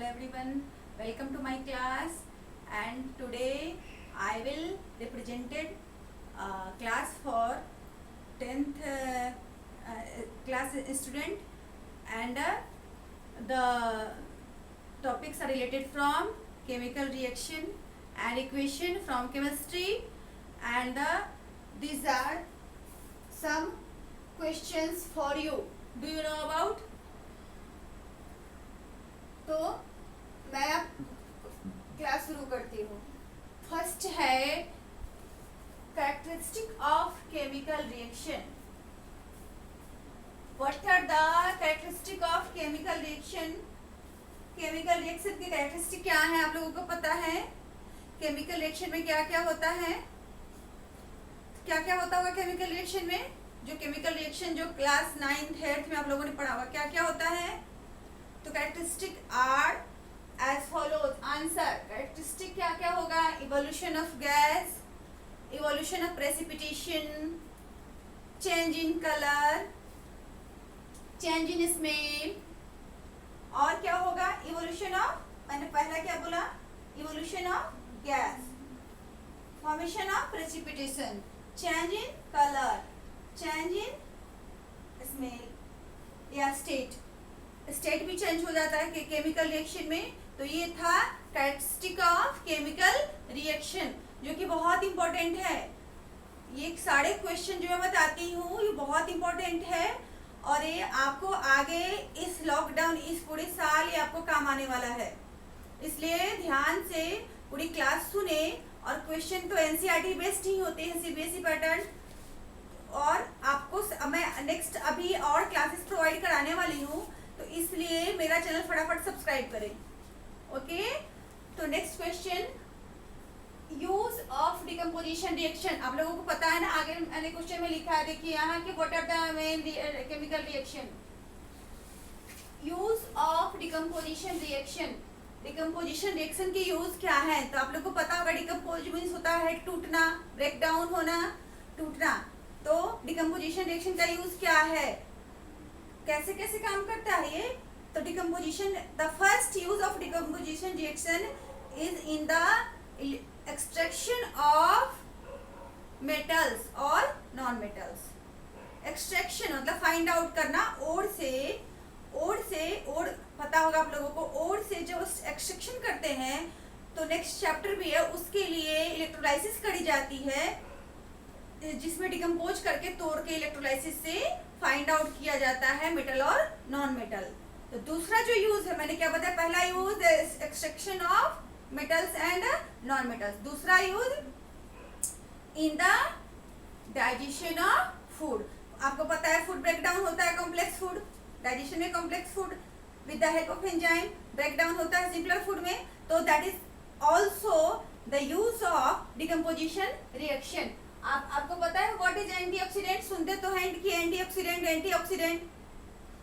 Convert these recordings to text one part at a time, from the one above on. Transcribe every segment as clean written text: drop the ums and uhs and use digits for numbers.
everyone, welcome to my class. And today I will represented class for 10th class student, and the topics are related from chemical reaction and equation from chemistry, and these are some questions for you. Do you know about? तो मैं अब class शुरू करती हूँ. First है characteristic of chemical reaction. What are the characteristic of chemical reaction? Chemical reaction की characteristic क्या है, आप लोगों को पता है? केमिकल रिएक्शन में क्या क्या होता है, क्या क्या होता होगा केमिकल रिएक्शन में? जो केमिकल रिएक्शन जो क्लास 9th 8th में आप लोगों ने पढ़ा हुआ, क्या क्या होता है? तो characteristic are as follows. Answer characteristic क्या क्या होगा? Evolution of gas, evolution of precipitation, change in colour, change in smell, और क्या होगा? इवोल्यूशन ऑफ, मैंने पहला क्या बोला? Evolution of gas, formation of precipitation, change in colour, change in smell या स्टेट भी चेंज हो जाता है केमिकल रिएक्शन में. तो ये था कैरेक्टरिस्टिक ऑफ केमिकल रिएक्शन, जो कि बहुत इंपॉर्टेंट है. ये सारे क्वेश्चन जो मैं बताती हूँ ये बहुत इंपॉर्टेंट है, और ये आपको आगे इस लॉकडाउन, इस पूरे साल ये आपको काम आने वाला है. इसलिए ध्यान से पूरी क्लास सुने. और क्वेश्चन तो एनसीईआरटी बेस्ड ही होते हैं, सीबीएसई पैटर्न. और आपको मैं नेक्स्ट अभी और क्लासेस प्रोवाइड कराने वाली हूँ, तो इसलिए मेरा चैनल फटाफट सब्सक्राइब करें. ओके, तो next question, use of decomposition reaction. आप लोगों को पता है ना, आगे मैंने क्वेश्चन में लिखा है, देखिए यहाँ कि what are the main chemical reaction. Use of decomposition reaction. Decomposition reaction की यूज क्या है? तो आप लोगों को पता होगा, डिकम्पोज मीन्स होता है टूटना, ब्रेक डाउन होना, टूटना. तो डिकम्पोजिशन रिएक्शन का यूज क्या है, कैसे कैसे काम करता है ये? तो decomposition, the first use of decomposition reaction is in the extraction of metals और नॉन मेटल्स. एक्सट्रैक्शन मतलब फाइंड आउट करना. ओर से पता होगा आप लोगों को, ओर से जो एक्सट्रैक्शन करते हैं, तो नेक्स्ट चैप्टर भी है, उसके लिए इलेक्ट्रोलाइसिस करी जाती है, जिसमें डिकम्पोज करके तोड़ के इलेक्ट्रोलाइसिस से फाइंड आउट किया जाता है मेटल और नॉन मेटल. तो दूसरा जो यूज है, मैंने क्या बताया? पहला use extraction of metals and non metals. दूसरा use in the digestion of food. आपको पता है फूड ब्रेक डाउन होता है कॉम्प्लेक्स फूड, डाइजेशन में complex food with the help of enzyme break down होता है सिंपलर फूड में. तो that is also the use of decomposition reaction. आपको पता है व्हाट इज एंटीऑक्सीडेंट? सुनते तो हैं कि एंटीऑक्सीडेंट.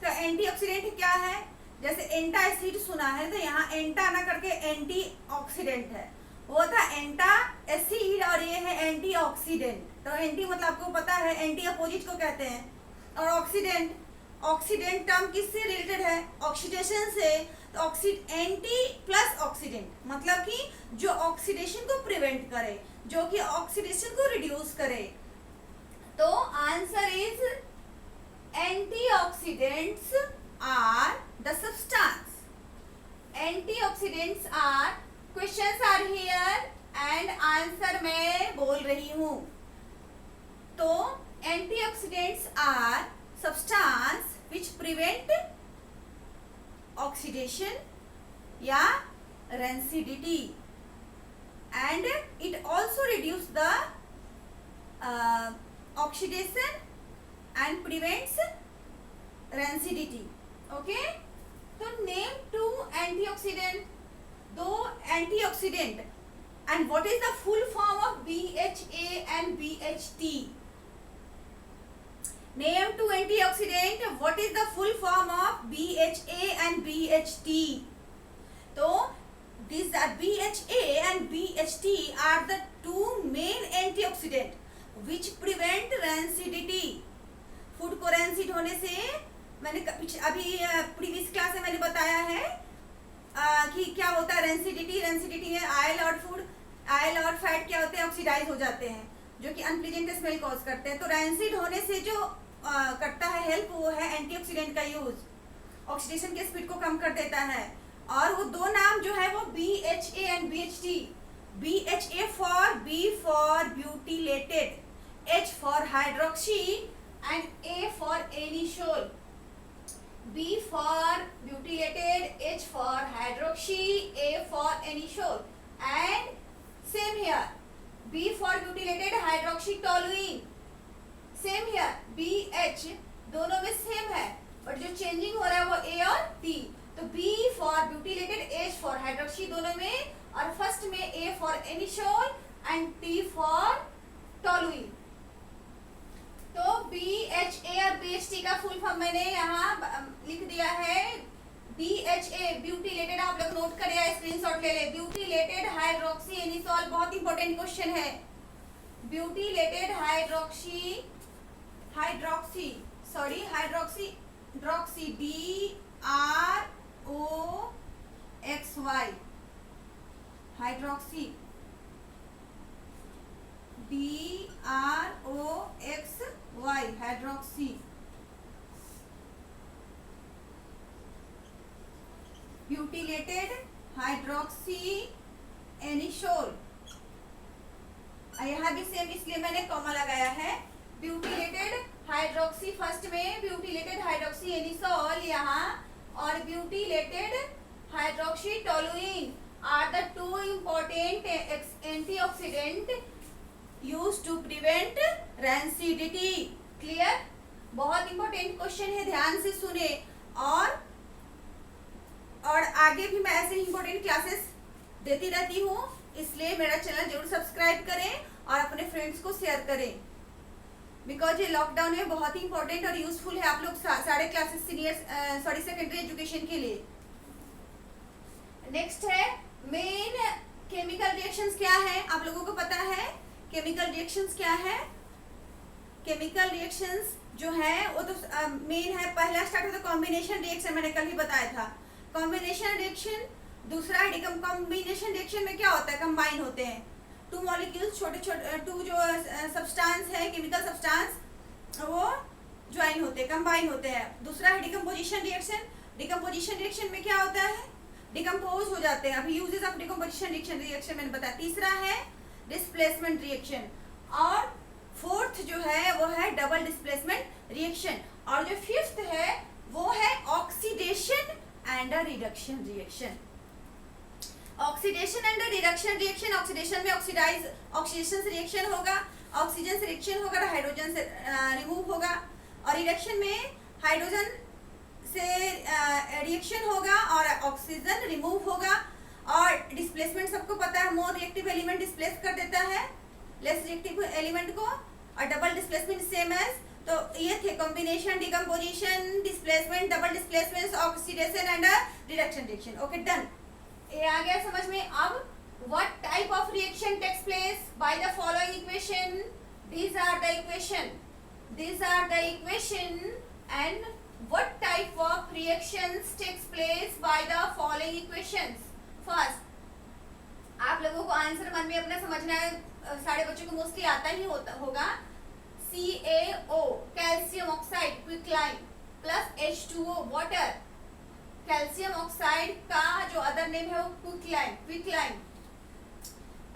तो एंटीऑक्सीडेंट क्या है? जैसे एंटा एसिड सुना है, तो यहाँ एंटा ना करके एंटीऑक्सीडेंट है. वो था एंटा एसिड और ये है एंटीऑक्सीडेंट. तो एंटी मतलब आपको पता है एंटी अपोजिट को कहते हैं, और ऑक्सीडेंट टर्म किससे रिलेटेड है? ऑक्सीडेशन से. तो एंटी प्लस ऑक्सीडेंट मतलब कि जो ऑक्सीडेशन को प्रिवेंट करे, जो कि ऑक्सीडेशन को रिड्यूस करे. तो answer is antioxidants are the substance. Antioxidants are, questions are here and answer मैं बोल रही हूं. तो antioxidants are substance which prevent oxidation या rancidity, and it also reduce the oxidation and prevents rancidity. Okay, तो name two antioxidant, दो antioxidant, and what is the full form of BHA and BHT? Name two antioxidant. What is the full form of BHA and BHT? तो these are BHA and BHT are the two main antioxidant which prevent rancidity. Food को rancid होने से मैंने अभी previous class में मैंने बताया है बाकी क्या होता है रेंसिडिटी, रेंसिडिटी में ऑयल और फूड, ऑयल और फैट क्या होते हैं, ऑक्सीडाइज हो जाते हैं, जो कि अनप्लीजेंट स्मेल कॉज करते हैं। तो रैंसिड होने से जो करता है हेल्प, वो है एंटीऑक्सीडेंट का यूज, ऑक्सीडेशन के स्पीड को कम कर देता है। और वो दो नाम जो है वो BHA and BHT। BHA for for butylated, H for hydroxy and A for anisole. B for butylated, H for hydroxy, A for anisole, and same here. B for butylated hydroxytoluene, same here. BH दोनों में same है, but जो changing हो रहा है वो A और T। तो B for butylated, H for hydroxy दोनों में, और फर्स्ट में A for anisole and T for toluene। तो BHA और BHT का फुल फॉर्म मैंने यहाँ लिख दिया है। BHA ब्यूटिलेटेड, आप लोग नोट करिए, स्क्रीनशॉट ले ले। ब्यूटिलेटेड हाइड्रोक्सी एनिसोल, बहुत इंपॉर्टेंट क्वेश्चन है। Butylated hydroxy hydroxy DROXY hydroxy. Butylated hydroxy anisole, यहाँ भी सेम इसलिए मैंने कॉमा लगाया है। ब्यूटिलेटेड हाइड्रोक्सी फर्स्ट में, ब्यूटिलेटेड हाइड्रोक्सी एनिसोल यहाँ, और butylated hydroxytoluene are the two important antioxidant used to prevent rancidity. Clear? बहुत इंपॉर्टेंट क्वेश्चन है, ध्यान से सुने। और आगे भी मैं ऐसे इंपॉर्टेंट क्लासेस देती रहती हूँ, इसलिए मेरा चैनल जरूर सब्सक्राइब करें और अपने फ्रेंड्स को शेयर करें, बिकॉज ये लॉकडाउन में बहुत ही इंपॉर्टेंट और यूजफुल है आप लोग सारे क्लासेस सेकेंडरी एजुकेशन के लिए। नेक्स्ट है मेन केमिकल रिएक्शंस क्या है, आप लोगों को पता है केमिकल रिएक्शंस क्या है। केमिकल रिएक्शंस जो है वो तो मेन है, पहला स्टार्ट होता है कॉम्बिनेशन रिएक्शन, मैंने कल ही बताया था। कॉम्बिनेशन रिएक्शन, दूसरा है कॉम्बिनेशन रिएक्शन में क्या होता है, कंबाइन होते हैं टू मॉलिक्यूल्स, छोटे छोटे टू जो सब्सटेंस है, केमिकल सब्सटेंस, वो ज्वाइन होते हैं, कंबाइन होते हैं। दूसरा है डिकम्पोजिशन रिएक्शन। डिकम्पोजिशन रिएक्शन में क्या होता है, डिकम्पोज हो जाते हैं। अभी यूजेस ऑफ डिकम्पोजिशन रिएक्शन मैंने बताया। तीसरा है डिस्प्लेसमेंट रिएक्शन, और फोर्थ जो है वो है डबल डिस्प्लेसमेंट रिएक्शन, और जो फिफ्थ है वो है oxidation and reduction reaction. Oxidation and reduction reaction, oxidation में ऑक्सीडेशन से रिएक्शन होगा, ऑक्सीजन से रिएक्शन होगा, हाइड्रोजन से रिमूव होगा, और रिडक्शन में हाइड्रोजन से रिएक्शन होगा और ऑक्सीजन रिमूव होगा। और डिस्प्लेसमेंट सबको पता है, मोर रिएक्टिव एलिमेंट डिस्प्लेस कर देता है लेस रिएक्टिव एलिमेंट को, और डबल डिस्प्लेसमेंट सेम एज। तो ये थे combination, decomposition, displacement, double displacement, oxidation and reduction reaction. Okay, done. ये आ गया समझ में। अब what type of reaction takes place by the following equation, these are the equation and what type of reactions takes place by the following equations. First, आप लोगों को answer मन में अपना समझना है, सारे बच्चों को मोस्टली आता ही होगा। CaO calcium oxide quicklime plus H2O water. Calcium oxide का जो अदर नेम है वो क्विकलाइन।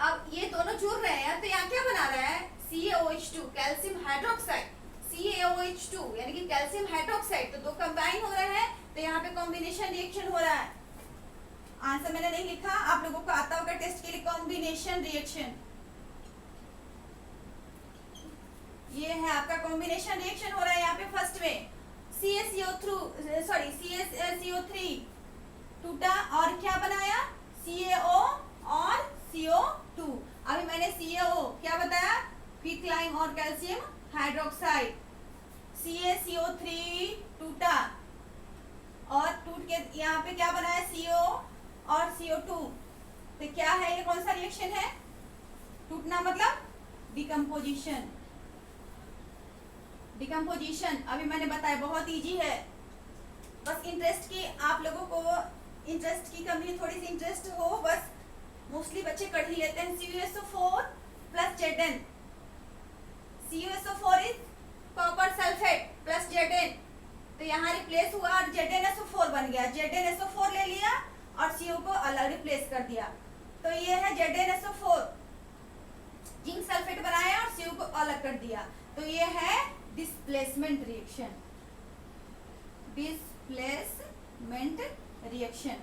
अब ये दोनों जुड़ रहे हैं तो यहाँ क्या बना रहा है, CaOH2 कैल्शियम हाइड्रोक्साइड, CaOH2 यानी कि कैल्शियम हाइड्रोक्साइड, तो दो कंबाइन हो रहे हैं, तो यहाँ पे कॉम्बिनेशन रिएक्शन हो रहा है। आंसर मैंने नहीं लिखा, आप लोगों को आता होगा टेस्ट के लिए। कॉम्बिनेशन रिएक्शन ये है आपका कॉम्बिनेशन रिएक्शन हो रहा है यहाँ पे। फर्स्ट में CaCO3 टूटा और क्या बनाया, CaO और CO2। अभी मैंने CaO क्या बताया, क्विकलाइन और कैल्शियम हाइड्रोक्साइड। CaCO3 टूटा और टूट के यहाँ पे क्या बनाया, CO और CO2। तो क्या है, ये कौन सा रिएक्शन है, टूटना मतलब डिकम्पोजिशन। डिकम्पोजिशन अभी मैंने बताया, बहुत इजी है, बस इंटरेस्ट की आप लोगों को इंटरेस्ट की कमी, थोड़ी सी इंटरेस्ट हो, बस मोस्टली बच्चे कर ही लेते हैं। CuSO4 plus Zn, CuSO4 is copper sulphate plus Zn, तो यहाँ रिप्लेस हुआ और ZnSO4 बन गया। ZnSO4 ले लिया और CO को अलग रिप्लेस कर दिया, तो ये है ZnSO4, जिंक सल्फेट बनाया और CO को अलग कर दिया, तो ये है डिस्प्लेसमेंट रिएक्शन, डिस्प्लेसमेंट रिएक्शन।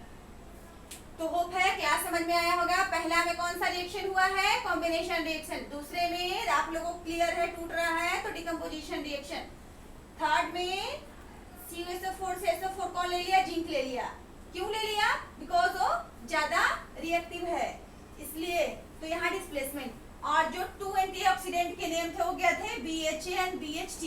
तो होप है क्लास समझ में आया होगा। पहला में कौन सा रिएक्शन हुआ है, कॉम्बिनेशन रिएक्शन। दूसरे में आप लोगों को क्लियर है, टूट रहा है तो डिकम्पोजिशन रिएक्शन। थर्ड में CuSO4 से SO4 कौन ले लिया, जिंक ले लिया। क्यों ले लिया, बिकॉज वो ज्यादा रिएक्टिव है इसलिए, तो यहाँ डिस्प्लेसमेंट। और जो 2 एंटीऑक्सीडेंट के नेम थे वो क्या थे, BHA and BHT,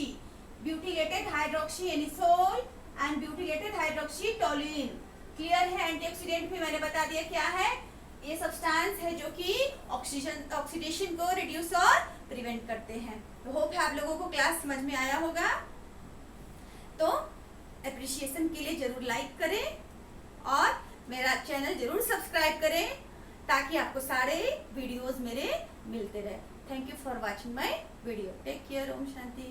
butylated hydroxy anisole and butylated hydroxy toluene. Clear है, एंटीऑक्सीडेंट भी मैंने बता दिया क्या है, ये सब्सटेंस है जो कि ऑक्सीडेशन को रिड्यूस और प्रिवेंट करते हैं। तो होप है आप लोगों को क्लास समझ में आया होगा। तो एप्रिशिएशन के लिए जरूर लाइक करें और मेरा चैनल जरूर सब्सक्राइब करें ताकि आपको सारे वीडियोस मेरे मिलते रहे। Thank you for watching my video. Take care. ओम शांति।